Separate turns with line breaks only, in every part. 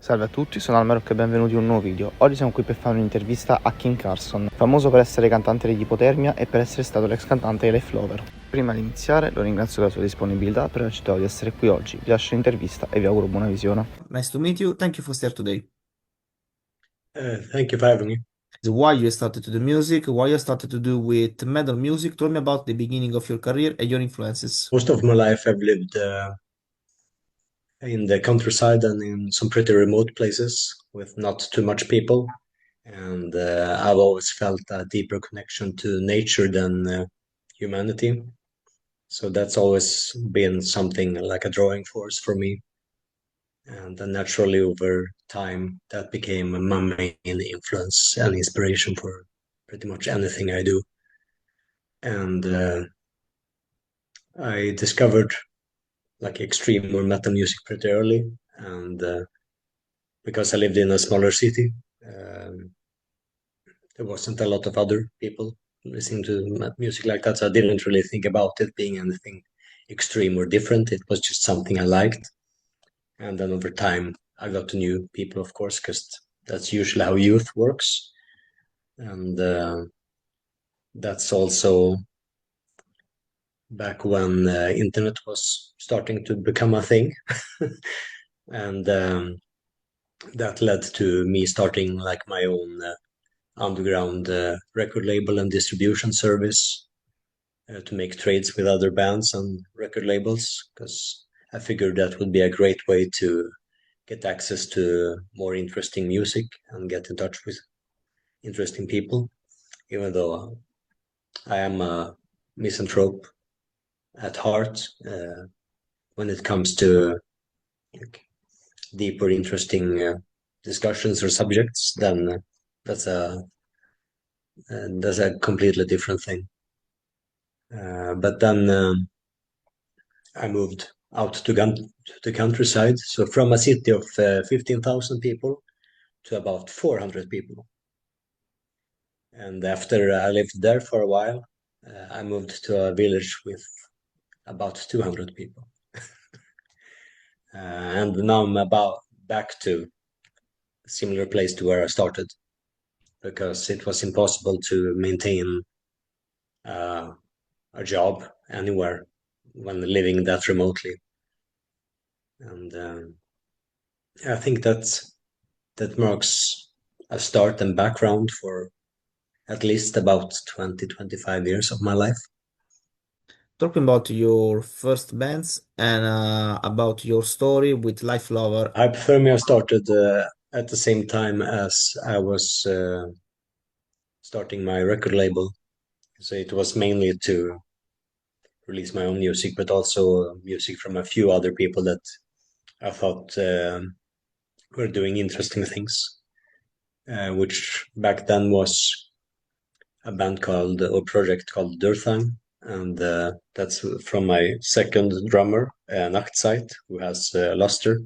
Salve a tutti, sono Almero e benvenuti in un nuovo video. Oggi siamo qui per fare un'intervista a Kim Carlsson, famoso per essere cantante degli Hypothermia e per essere stato l'ex cantante di Lifelover. Prima di iniziare lo ringrazio per la sua disponibilità per aver accettato di essere qui oggi. Vi lascio l'intervista e vi auguro buona visione. Nice to meet you. Thank you for staying today.
Thank you for having me.
Why you started to do music, why you started to do with metal music. Tell me about the beginning of your career and your influences.
Most of my life I've lived in the countryside and in some pretty remote places with not too much people. And I've always felt a deeper connection to nature than humanity. So that's always been something like a drawing force for me. And then naturally over time, that became my main influence and inspiration for pretty much anything I do. And I discovered like extreme or metal music pretty early, and because I lived in a smaller city, there wasn't a lot of other people listening to music like that, so I didn't really think about it being anything extreme or different. It was just something I liked, and then over time I got to new people, of course, because that's usually how youth works, and that's also back when internet was starting to become a thing, and that led to me starting like my own underground record label and distribution service to make trades with other bands and record labels, because I figured that would be a great way to get access to more interesting music and get in touch with interesting people, even though I am a misanthrope at heart. When it comes to like, deeper, interesting discussions or subjects, then that's a that's a completely different thing. But then I moved out to the countryside, so from a city of 15,000 people to about 400 people. And after I lived there for a while, I moved to a village with about 200 people. And now I'm about back to a similar place to where I started, because it was impossible to maintain uh, a job anywhere when living that remotely. And I think that marks a start and background for at least about 20, 25 years of my life.
Talking about your first bands and about your story with Lifelover.
Hypothermia started at the same time as I was starting my record label. So it was mainly to release my own music, but also music from a few other people that I thought were doing interesting things, which back then was a band called, or project called Durthang. And that's from my second drummer, Nachtzeit, who has Luster,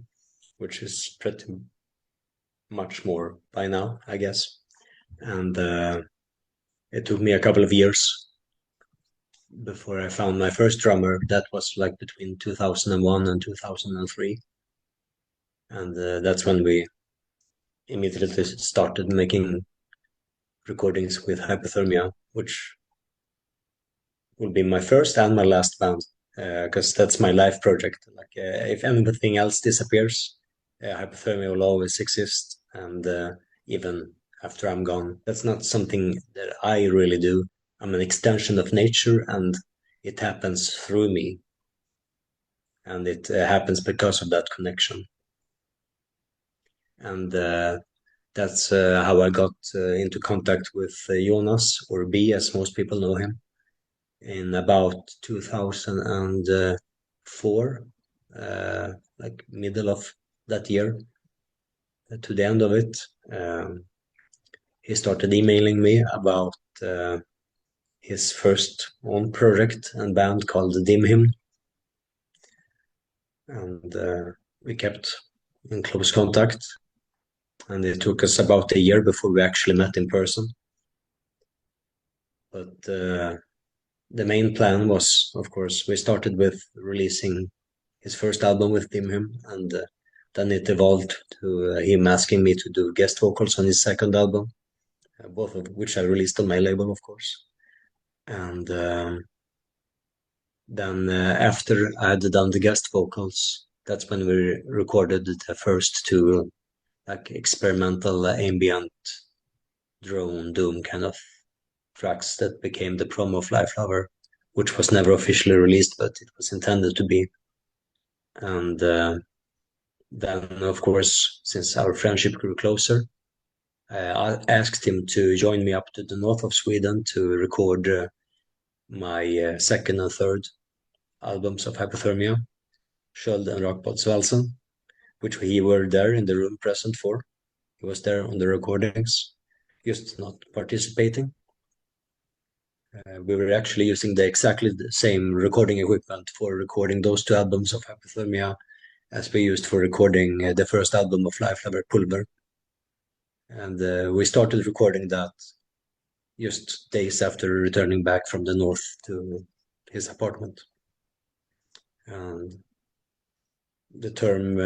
which is pretty much more by now, I guess. And it took me a couple of years before I found my first drummer. That was like between 2001 and 2003. And that's when we immediately started making recordings with Hypothermia, which will be my first and my last band, because that's my life project. Like if anything else disappears, Hypothermia will always exist, and even after I'm gone, that's not something that I really do. I'm an extension of nature, and it happens through me, and it happens because of that connection. And that's how I got into contact with Jonas, or B, as most people know him, in about 2004, like middle of that year, to the end of it. He started emailing me about his first own project and band called Dim Him, and we kept in close contact. And it took us about a year before we actually met in person. But the main plan was, of course, we started with releasing his first album with Dim Him, and then it evolved to him asking me to do guest vocals on his second album, both of which I released on my label, of course. And then after I had done the guest vocals, that's when we recorded the first two like experimental ambient drone doom kind of tracks that became the promo of Lifelover, which was never officially released, but it was intended to be. And then, of course, since our friendship grew closer, I asked him to join me up to the north of Sweden to record my second and third albums of Hypothermia, Sköld and Rockbotsvalsen, which he were there in the room present for. He was there on the recordings, just not participating. We were actually using exactly the same recording equipment for recording those two albums of Hypothermia as we used for recording the first album of Lifelover, Pulver. And we started recording that just days after returning back from the north to his apartment. And the term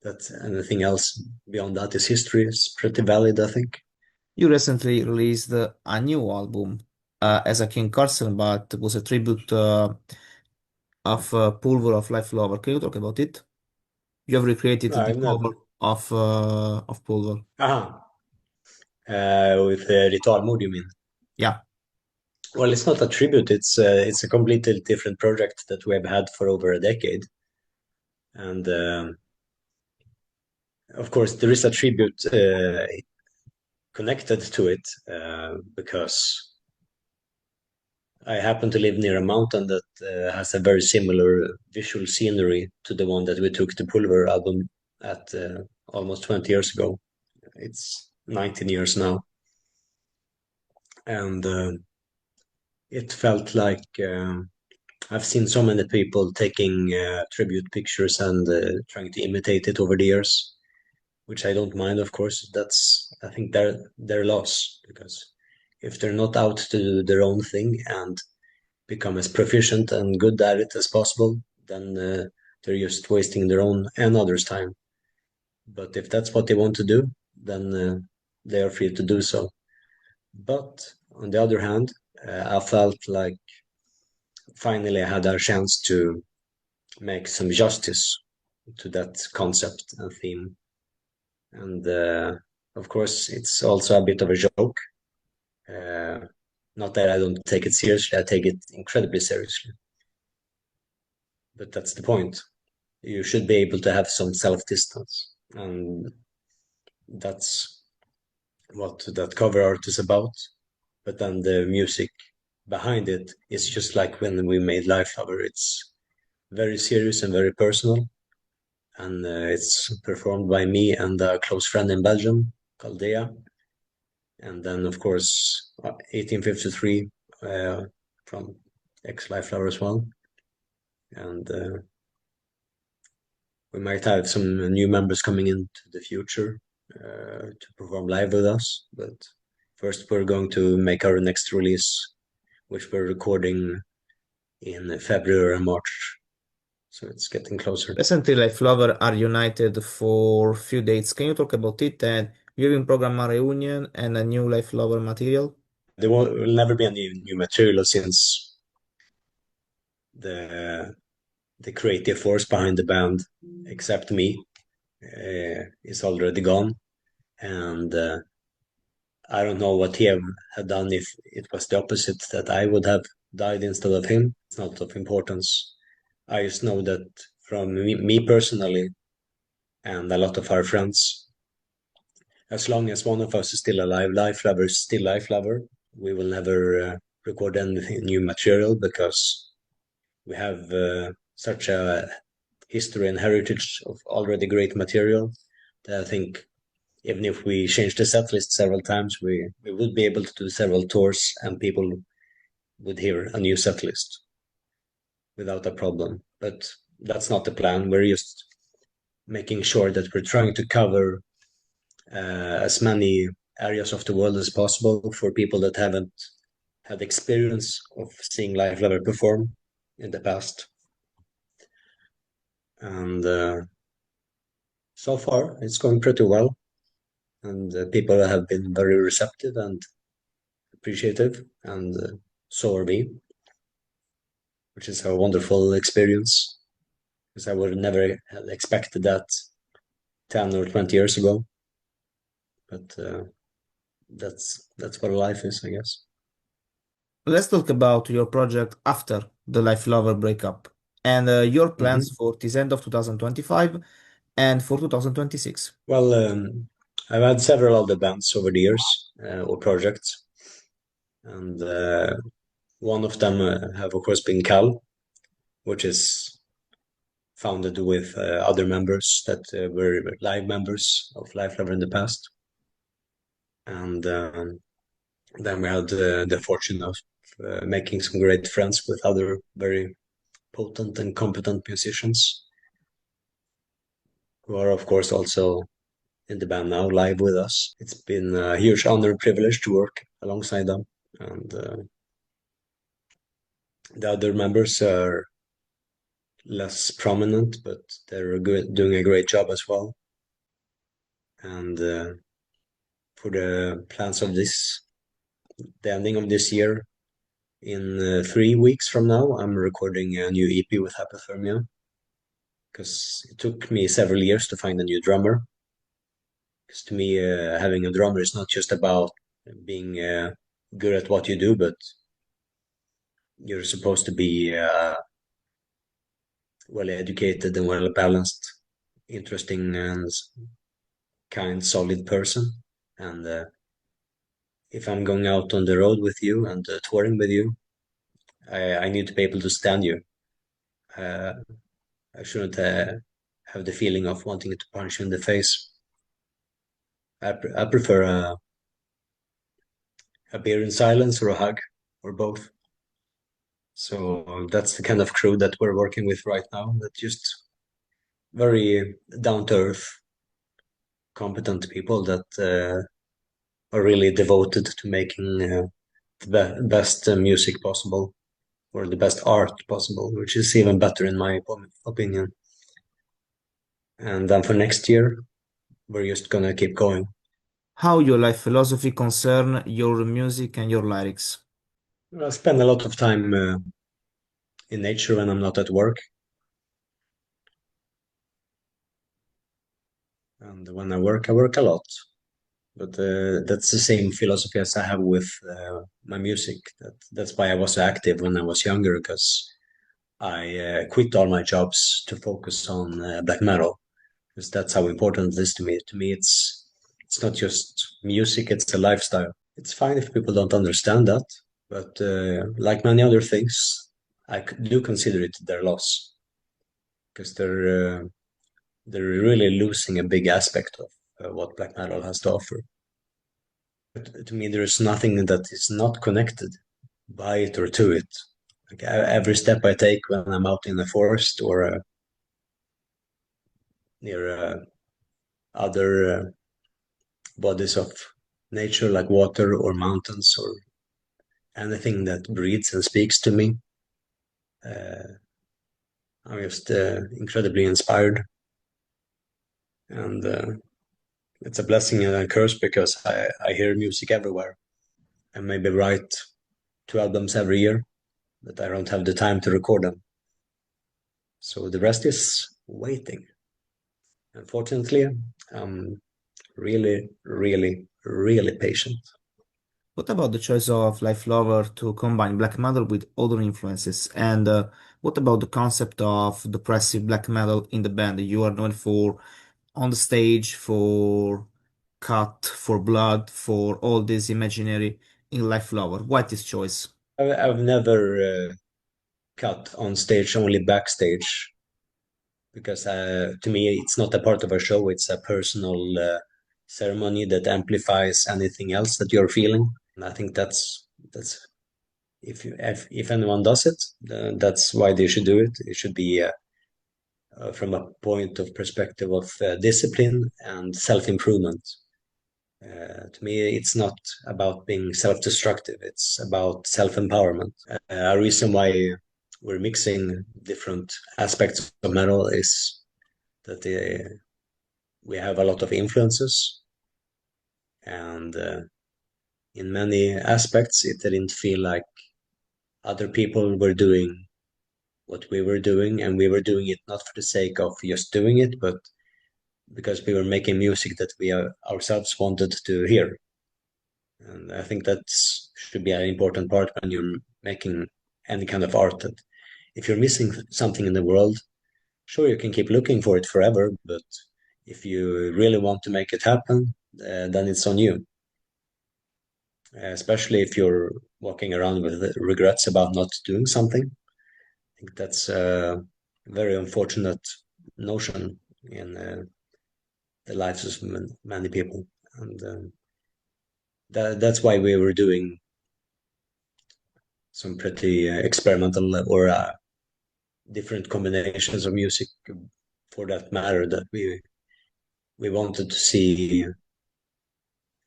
that anything else beyond that is history is pretty valid, I think.
You recently released a new album as a Kim Carlsson, but it was a tribute of Pulver of Lifelover. Can you talk about it? You have recreated
No,
the
I've never.
cover of Pulver.
With Ritualmord, you mean?
Yeah.
Well, it's not a tribute. It's a completely different project that we have had for over a decade, and of course there is a tribute connected to it because I happen to live near a mountain that has a very similar visual scenery to the one that we took the Pulver album at almost 20 years ago. It's 19 years now, and it felt like I've seen so many people taking tribute pictures and trying to imitate it over the years, which I don't mind, of course. I think, their loss, because if they're not out to do their own thing and become as proficient and good at it as possible, then they're just wasting their own and others' time. But if that's what they want to do, then they are free to do so. But on the other hand, I felt like finally I had a chance to make some justice to that concept and theme. And of course, it's also a bit of a joke. Not that I don't take it seriously, I take it incredibly seriously. But that's the point. You should be able to have some self-distance. And that's what that cover art is about. But then the music behind it is just like when we made Lifelover. It's very serious and very personal. And it's performed by me and a close friend in Belgium called Dea. And then, of course, 1853 from ex-Lifelover as well. And we might have some new members coming into the future to perform live with us. But first, we're going to make our next release, which we're recording in February and March. So it's getting closer.
Recently, Lifelover are united for a few dates. Can you talk about it? And you even program a reunion and a new Lifelover material?
There will never be any new material since the creative force behind the band, except me, is already gone. And I don't know what he had done if it was the opposite, that I would have died instead of him. It's not of importance. I just know that from me personally and a lot of our friends, as long as one of us is still alive, Lifelover is still Lifelover. We will never record any new material because we have such a history and heritage of already great material that I think even if we change the set list several times, we would be able to do several tours and people would hear a new set list without a problem. But that's not the plan. We're just making sure that we're trying to cover as many areas of the world as possible for people that haven't had experience of seeing Lifelover perform in the past. And So far, it's going pretty well, and people have been very receptive and appreciative, and so are we, which is a wonderful experience because I would never have expected that 10 or 20 years ago. But that's what life is, I guess.
Let's talk about your project after the Life Lover breakup and your plans
Hmm.
for this end of 2025 and for 2026.
Well, I've had several other bands over the years or projects, and one of them have, of course, been Cal, which is founded with other members that were live members of Lifelover in the past. And then we had the fortune of making some great friends with other very potent and competent musicians who are, of course, also in the band now, live with us. It's been a huge honor and privilege to work alongside them. And the other members are less prominent, but they're doing a great job as well. And for the plans of the ending of this year, in 3 weeks from now, I'm recording a new EP with Hypothermia because it took me several years to find a new drummer. Because to me, having a drummer is not just about being good at what you do, but you're supposed to be well educated and well balanced, interesting and kind, solid person. And if I'm going out on the road with you and touring with you, I need to be able to stand you. Uh, I shouldn't have the feeling of wanting to punch you in the face. I prefer a beer in silence or a hug or both. So that's the kind of crew that we're working with right now. That just very down to earth, competent people that are really devoted to making the best music possible or the best art possible, which is even better in my opinion. And then for next year, we're just gonna keep going.
How your life philosophy concern your music and your lyrics?
I spend a lot of time in nature when I'm not at work, and when I work a lot. But that's the same philosophy as I have with my music. That's why I was so active when I was younger, because I quit all my jobs to focus on black metal, because that's how important it is to me. To me, it's not just music; it's a lifestyle. It's fine if people don't understand that, but like many other things, do consider it their loss because they're really losing a big aspect of what black metal has to offer. But to me, there is nothing that is not connected by it or to it. Like every step I take when I'm out in the forest or near other bodies of nature like water or mountains or anything that breathes and speaks to me, uh, I'm just incredibly inspired. And it's a blessing and a curse because I hear music everywhere. I maybe write 2 albums every year, but I don't have the time to record them. So the rest is waiting. Unfortunately, I'm really, really, really patient.
What about the choice of Life Lover to combine black metal with other influences? And what about the concept of depressive black metal in the band? You are known for on the stage, for cut, for blood, for all this imaginary in Life Lover. Why this choice?
I've never cut on stage, only backstage, because to me it's not a part of a show. It's a personal ceremony that amplifies anything else that you're feeling. And I think that's if anyone does it, that's why they should do it. It should be from a point of perspective of discipline and self-improvement. To me, it's not about being self-destructive. It's about self-empowerment. A reason why we're mixing different aspects of metal is that we have a lot of influences, and in many aspects, it didn't feel like other people were doing what we were doing, and we were doing it not for the sake of just doing it, but because we were making music that we ourselves wanted to hear. And I think that should be an important part when you're making any kind of art. That if you're missing something in the world, sure, you can keep looking for it forever, but if you really want to make it happen, then it's on you. Especially if you're walking around with regrets about not doing something. I think that's a very unfortunate notion in the lives of many people. And that's why we were doing some pretty experimental or different combinations of music for that matter, that we wanted to see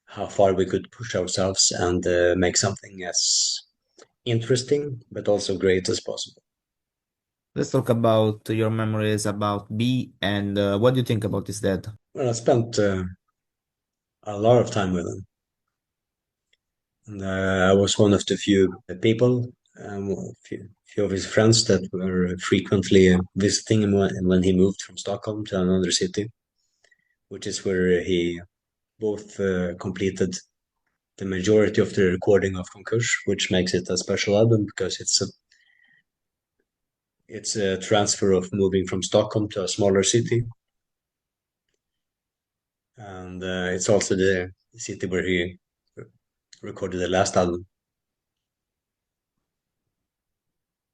how far we could push ourselves and make something as interesting but also great as possible.
Let's talk about your memories about B and what do you think about his death?
Well, I spent a lot of time with him. And, I was one of the few people, few of his friends that were frequently visiting him when he moved from Stockholm to another city, which is where he both completed the majority of the recording of Konkurs, which makes it a special album because it's a transfer of moving from Stockholm to a smaller city, and it's also the city where he recorded the last album.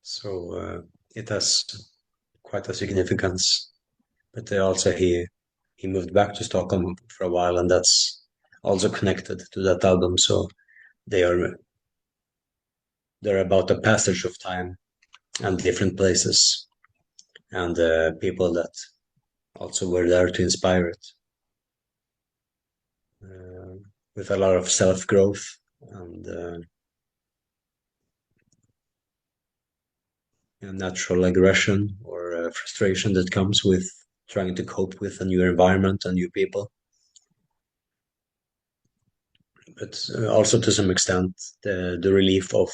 So it has quite a significance. But also he moved back to Stockholm for a while, and that's also connected to that album. So they are they're about the passage of time and different places and people that also were there to inspire it, uh, with a lot of self growth and natural aggression or frustration that comes with trying to cope with a new environment and new people. But also to some extent, the relief of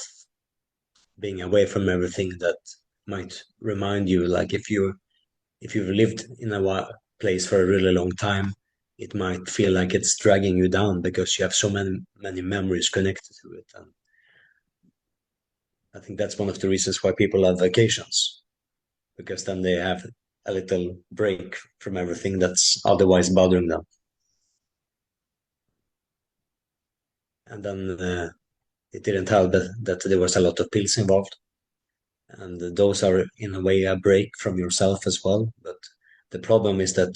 being away from everything that might remind you, like if you've lived in a place for a really long time, it might feel like it's dragging you down because you have so many memories connected to it. And I think that's one of the reasons why people have vacations, because then they have a little break from everything that's otherwise bothering them. And then it didn't help that there was a lot of pills involved, and those are in a way a break from yourself as well. But the problem is that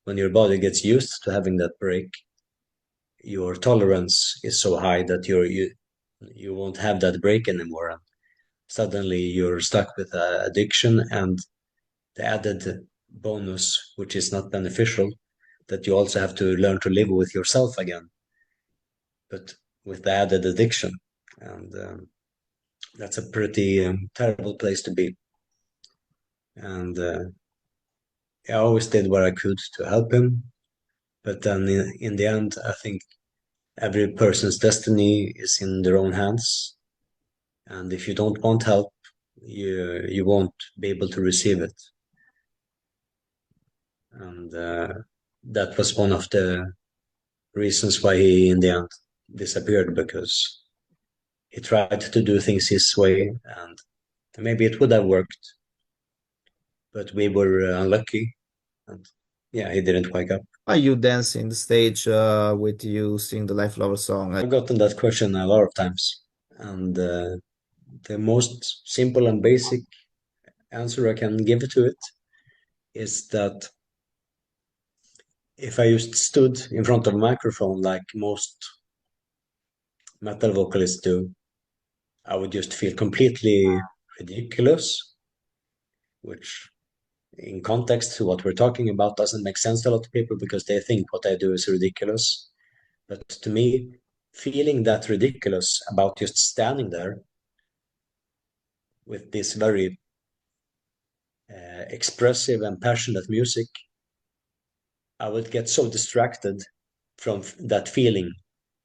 when your body gets used to having that break, your tolerance is so high that you won't have that break anymore. And suddenly you're stuck with addiction and the added bonus, which is not beneficial, that you also have to learn to live with yourself again, but with the added addiction. And that's a pretty terrible place to be. And I always did what I could to help him. But then in the end, I think every person's destiny is in their own hands. And if you don't want help, you won't be able to receive it. And that was one of the reasons why he, in the end, disappeared, because he tried to do things his way, and maybe it would have worked, but we were unlucky, and yeah, he didn't wake up.
Are you dancing the stage with you sing the Life Lover song?
I've gotten that question a lot of times, and the most simple and basic answer I can give to it is that if I just stood in front of a microphone like most metal vocalists do, I would just feel completely ridiculous, which in context to what we're talking about doesn't make sense to a lot of people because they think what I do is ridiculous. But to me, feeling that ridiculous about just standing there with this very expressive and passionate music I would get so distracted from that feeling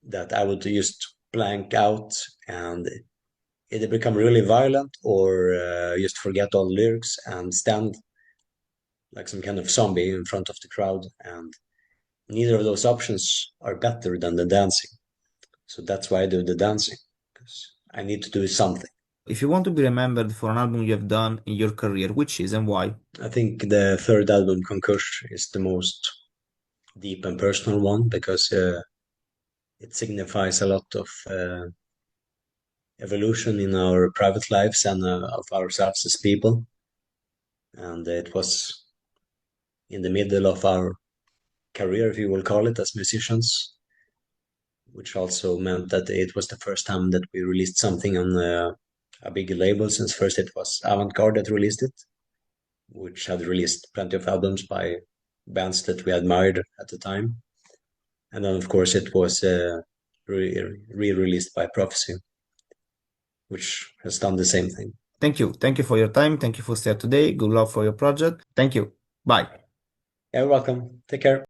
that I would just blank out and either become really violent or just forget all the lyrics and stand like some kind of zombie in front of the crowd. And neither of those options are better than the dancing. So that's why I do the dancing, because I need to do something.
If you want to be remembered for an album you have done in your career, which is and why?
I think the third album, Concurs, is the most deep and personal one because it signifies a lot of evolution in our private lives and of ourselves as people. And it was in the middle of our career, if you will call it, as musicians, which also meant that it was the first time that we released something on a big label, since first it was Avant-Garde that released it, which had released plenty of albums by bands that we admired at the time. And then, of course, it was re-released by Prophecy, which has done the same thing.
Thank you. Thank you for your time. Thank you for staying today. Good luck for your project. Thank you. Bye.
Yeah, you're welcome. Take care.